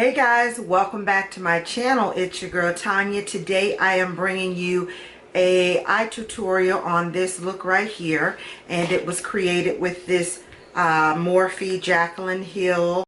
Hey guys, welcome back to my channel. It's your girl Tanya. Today I am bringing you a eye tutorial on this look right here, and it was created with this Morphe Jaclyn Hill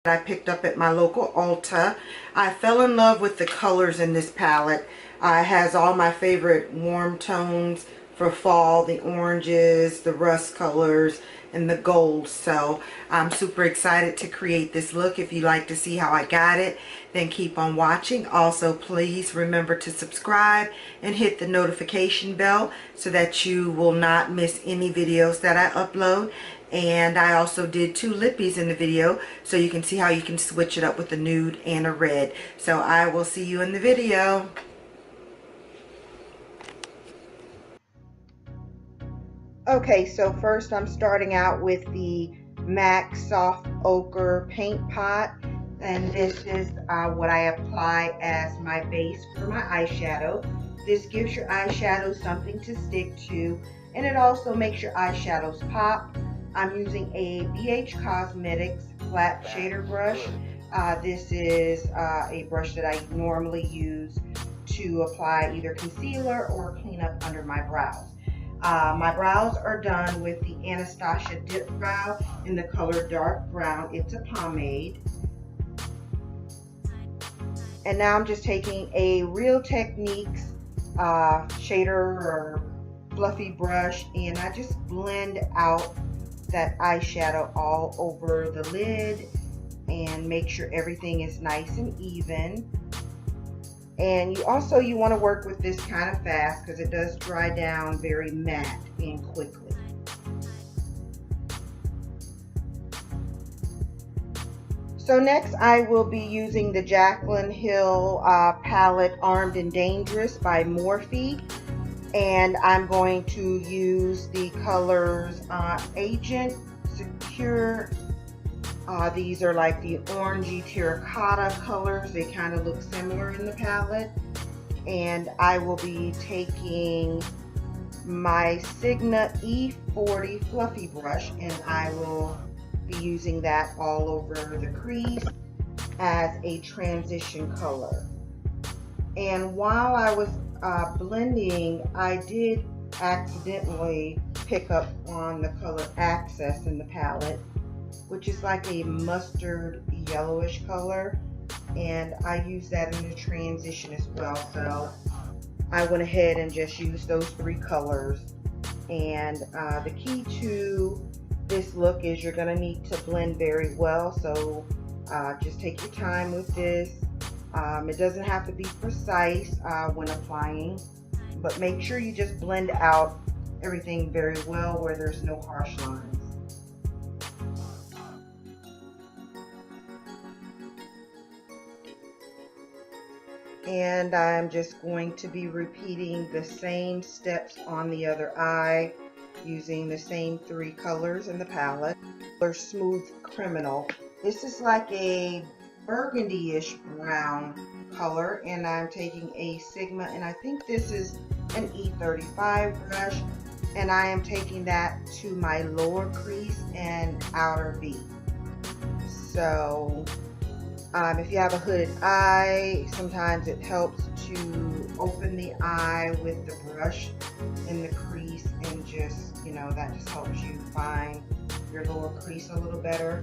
that I picked up at my local Ulta. I fell in love with the colors in this palette. It has all my favorite warm tones for fall, the oranges, the rust colors, and the gold. So I'm super excited to create this look. If you'd like to see how I got it, then keep on watching. Also, please remember to subscribe and hit the notification bell so that you will not miss any videos that I upload. And I also did two lippies in the video, so you can see how you can switch it up with a nude and a red. So I will see you in the video. Okay, so first I'm starting out with the MAC Soft Ochre Paint Pot, and this is what I apply as my base for my eyeshadow. This gives your eyeshadow something to stick to, and it also makes your eyeshadows pop. I'm using a BH Cosmetics flat shader brush. This is a brush that I normally use to apply either concealer or clean up under my brows. My brows are done with the Anastasia Dip Brow in the color Dark Brown. It's a pomade. And now I'm just taking a Real Techniques shader or fluffy brush, and I just blend out that eyeshadow all over the lid and make sure everything is nice and even. And you want to work with this kind of fast because it does dry down very matte and quickly. So next I will be using the Jaclyn Hill palette Armed and Dangerous by Morphe, and I'm going to use the colors Agent, Secure. These are like the orangey terracotta colors. They kind of look similar in the palette. And I will be taking my Sigma E40 fluffy brush, and I will be using that all over the crease as a transition color. And while I was blending, I did accidentally pick up on the color Access in the palette, which is like a mustard yellowish color, and I use that in the transition as well. So I went ahead and just used those three colors. And the key to this look is you're going to need to blend very well, so just take your time with this. It doesn't have to be precise when applying, but make sure you just blend out everything very well where there's no harsh lines. And I'm just going to be repeating the same steps on the other eye using the same three colors in the palette. Smooth Criminal. This is like a burgundy-ish brown color, and I'm taking a Sigma, and I think this is an E35 brush, and I am taking that to my lower crease and outer V. So if you have a hooded eye, sometimes it helps to open the eye with the brush in the crease, and just, that just helps you find your lower crease a little better.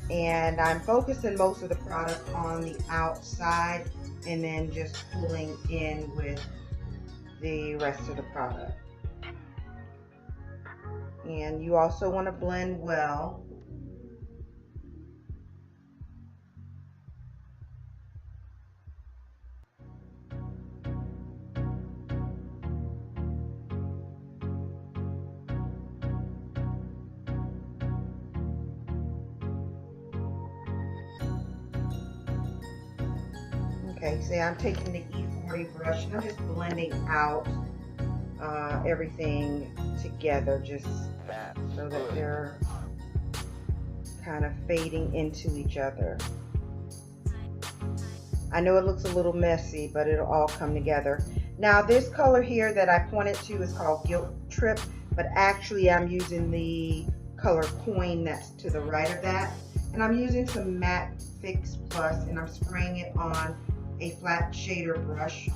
And I'm focusing most of the product on the outside and then just pulling in with the rest of the product. And you also want to blend well. Okay, see, I'm taking the E40 brush and I'm just blending out everything together, just so that they're kind of fading into each other. I know it looks a little messy, but it'll all come together. Now this color here that I pointed to is called Guilt Trip, but actually I'm using the color Coin that's to the right of that. And I'm using some matte Fix Plus, and I'm spraying it on a flat shader brush.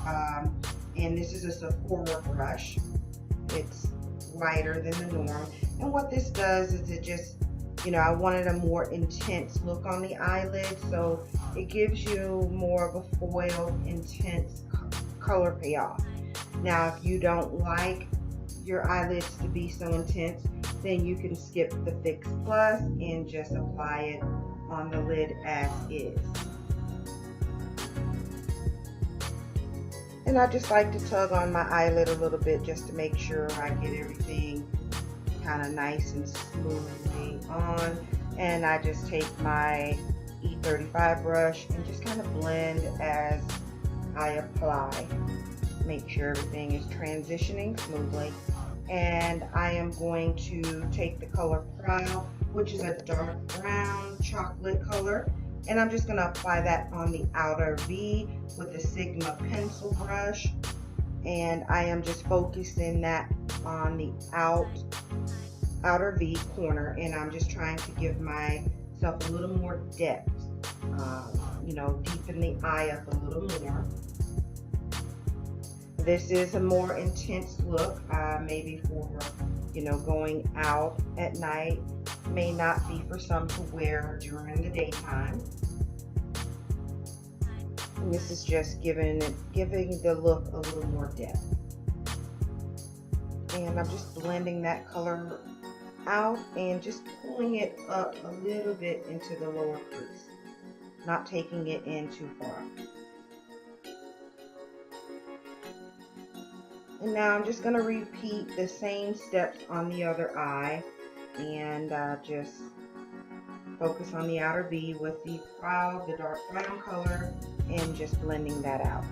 And this is a Sephora brush. It's lighter than the norm. And what this does is it just, I wanted a more intense look on the eyelid, so it gives you more of a foiled, intense color payoff. Now, if you don't like your eyelids to be so intense, then you can skip the Fix Plus and just apply it on the lid as is. And I just like to tug on my eyelid a little bit just to make sure I get everything kind of nice and smoothly on. And I just take my E35 brush and just kind of blend as I apply. Make sure everything is transitioning smoothly. And I am going to take the color Proud, which is a dark brown chocolate color, and I'm just going to apply that on the outer V with the Sigma pencil brush. And I am just focusing that on the outer V corner, and I'm just trying to give myself a little more depth, deepen the eye up a little more. This is a more intense look, maybe for, going out at night. May not be for some to wear during the daytime. And this is just giving the look a little more depth. And I'm just blending that color out and just pulling it up a little bit into the lower crease, not taking it in too far. And now I'm just going to repeat the same steps on the other eye, and just focus on the outer V with the Proud, the dark brown color, and just blending that out.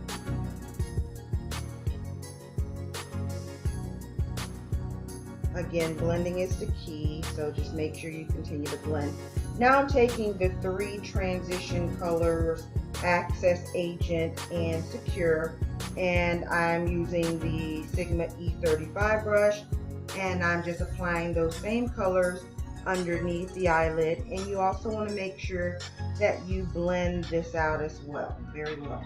Again, blending is the key, so just make sure you continue to blend. Now I'm taking the 3 transition colors, Access Agent and Secure, and I'm using the Sigma E35 brush, and I'm just applying those same colors underneath the eyelid. And you also want to make sure that you blend this out as well, very well.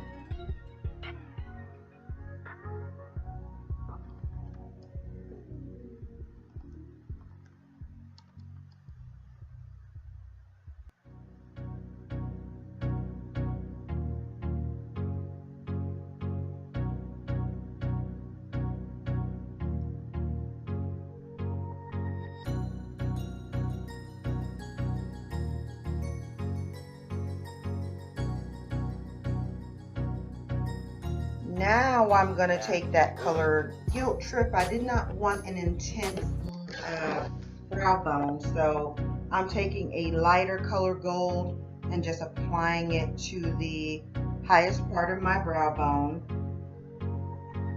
Now I'm going to take that color Guilt Trip. I did not want an intense brow bone, so I'm taking a lighter color gold and just applying it to the highest part of my brow bone.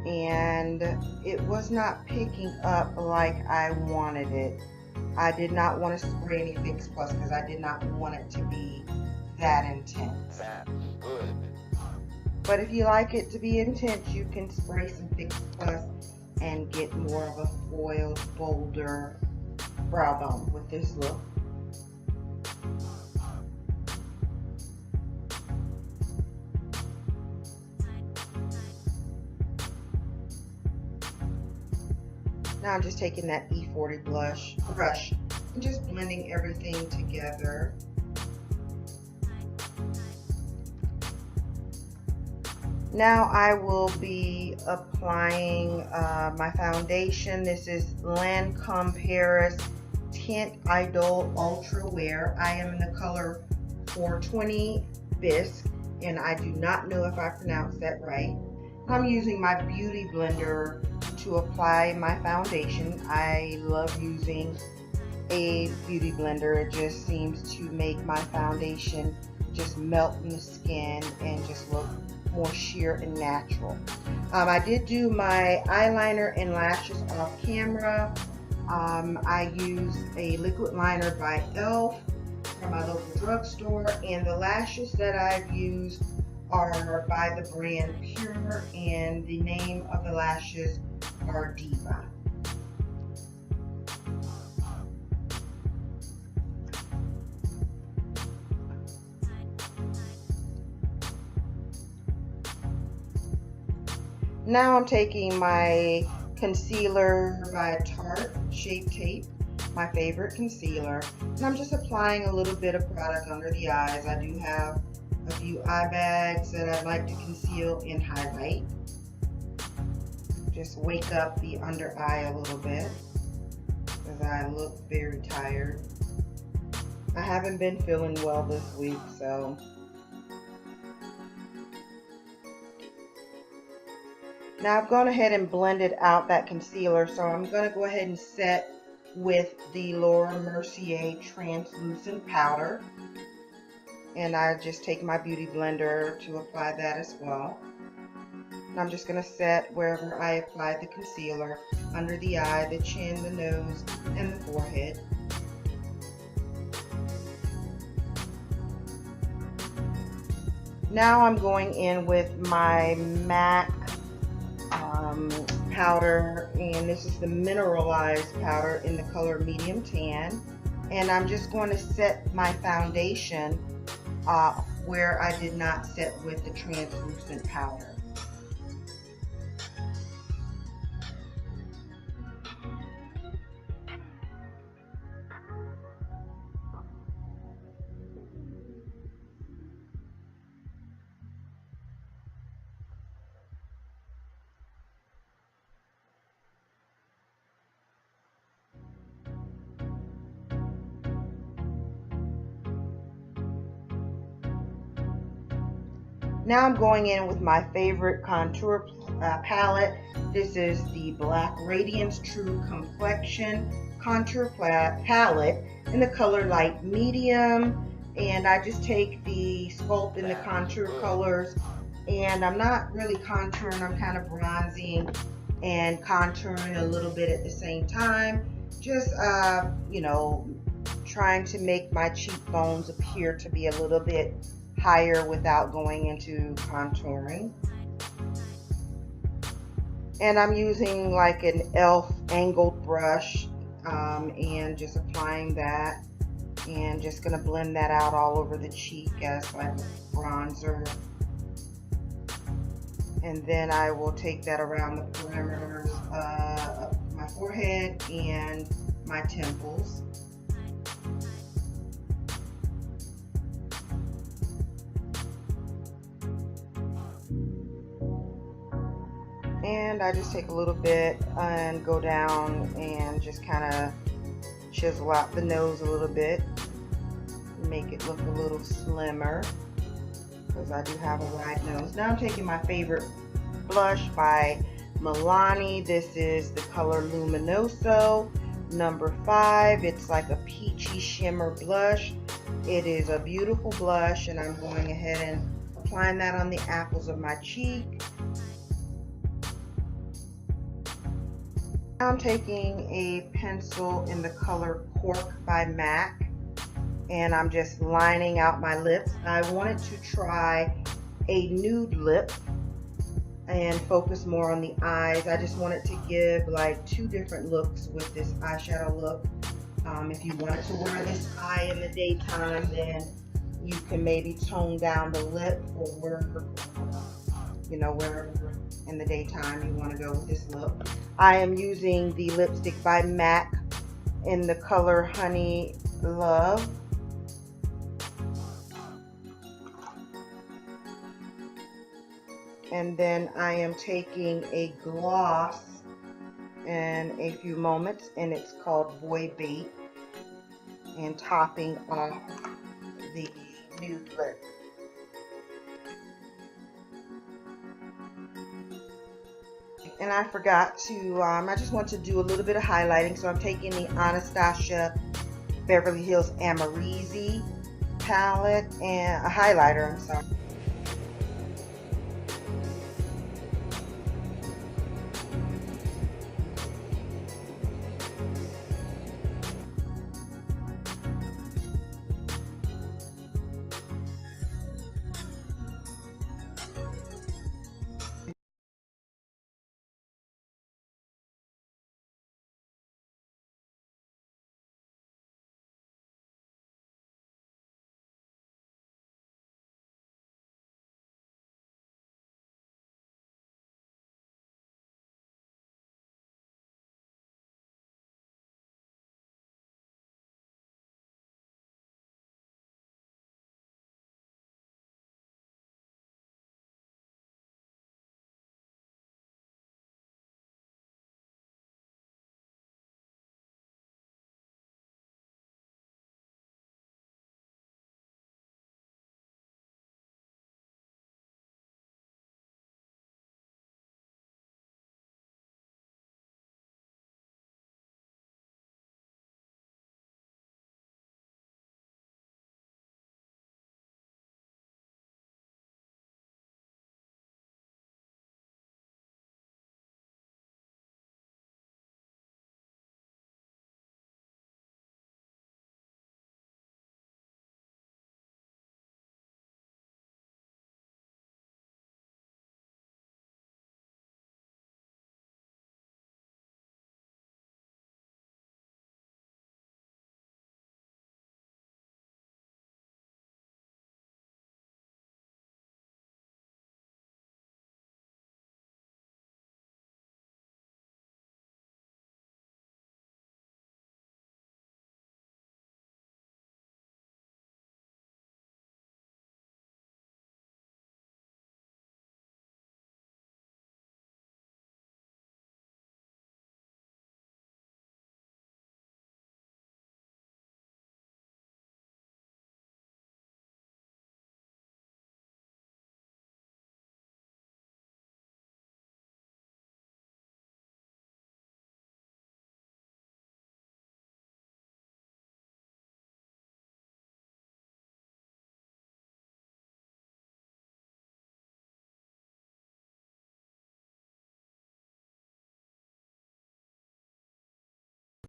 And it was not picking up like I wanted it. I did not want to spray any Fix Plus because I did not want it to be that intense. That's good. But if you like it to be intense, you can spray some Fix Plus and get more of a foiled, bolder brow bone with this look. Now I'm just taking that E40 brush and just blending everything together. Now I will be applying my foundation. This is Lancome Paris Tint Idol Ultra Wear. I am in the color 420 Bisque, and I do not know if I pronounced that right. I'm using my beauty blender to apply my foundation. I love using a beauty blender. It just seems to make my foundation just melt in the skin and just look more sheer and natural. I did do my eyeliner and lashes off camera. I used a liquid liner by e.l.f. from my local drugstore, and the lashes that I've used are by the brand Pure, and the name of the lashes are Diva. Now I'm taking my concealer by Tarte Shape Tape, my favorite concealer, and I'm just applying a little bit of product under the eyes. I do have a few eye bags that I'd like to conceal and highlight. Just wake up the under eye a little bit because I look very tired. I haven't been feeling well this week, so now I've gone ahead and blended out that concealer, so I'm going to go ahead and set with the Laura Mercier translucent powder, and I just take my beauty blender to apply that as well. And I'm just going to set wherever I applied the concealer, under the eye, the chin, the nose, and the forehead. Now I'm going in with my MAC powder, and this is the mineralized powder in the color medium tan, and I'm just going to set my foundation where I did not set with the translucent powder. Now I'm going in with my favorite contour palette. This is the Black Radiance True Complexion Contour Palette in the color light medium. And I just take the sculpt in the contour colors, and I'm not really contouring, I'm kind of bronzing and contouring a little bit at the same time. Just, you know, trying to make my cheekbones appear to be a little bit higher without going into contouring. And I'm using like an e.l.f. angled brush and just applying that, and just going to blend that out all over the cheek as like a bronzer. And then I will take that around the perimeters of my forehead and my temples. And I just take a little bit and go down and just kind of chisel out the nose a little bit, make it look a little slimmer because I do have a wide nose. Now I'm taking my favorite blush by Milani. This is the color Luminoso number 5. It's like a peachy shimmer blush. It is a beautiful blush, and I'm going ahead and applying that on the apples of my cheek. Now I'm taking a pencil in the color Cork by MAC, and I'm just lining out my lips. I wanted to try a nude lip and focus more on the eyes. I just wanted to give like 2 different looks with this eyeshadow look. If you wanted to wear this eye in the daytime, then you can maybe tone down the lip, or wherever in the daytime you want to go with this look. I am using the lipstick by MAC in the color Honey Love. And then I am taking a gloss in a few moments, and it's called Boy Bait, and topping off the nude lip. And I forgot to, I just want to do a little bit of highlighting, so I'm taking the Anastasia Beverly Hills Amazing palette and a highlighter, I'm sorry.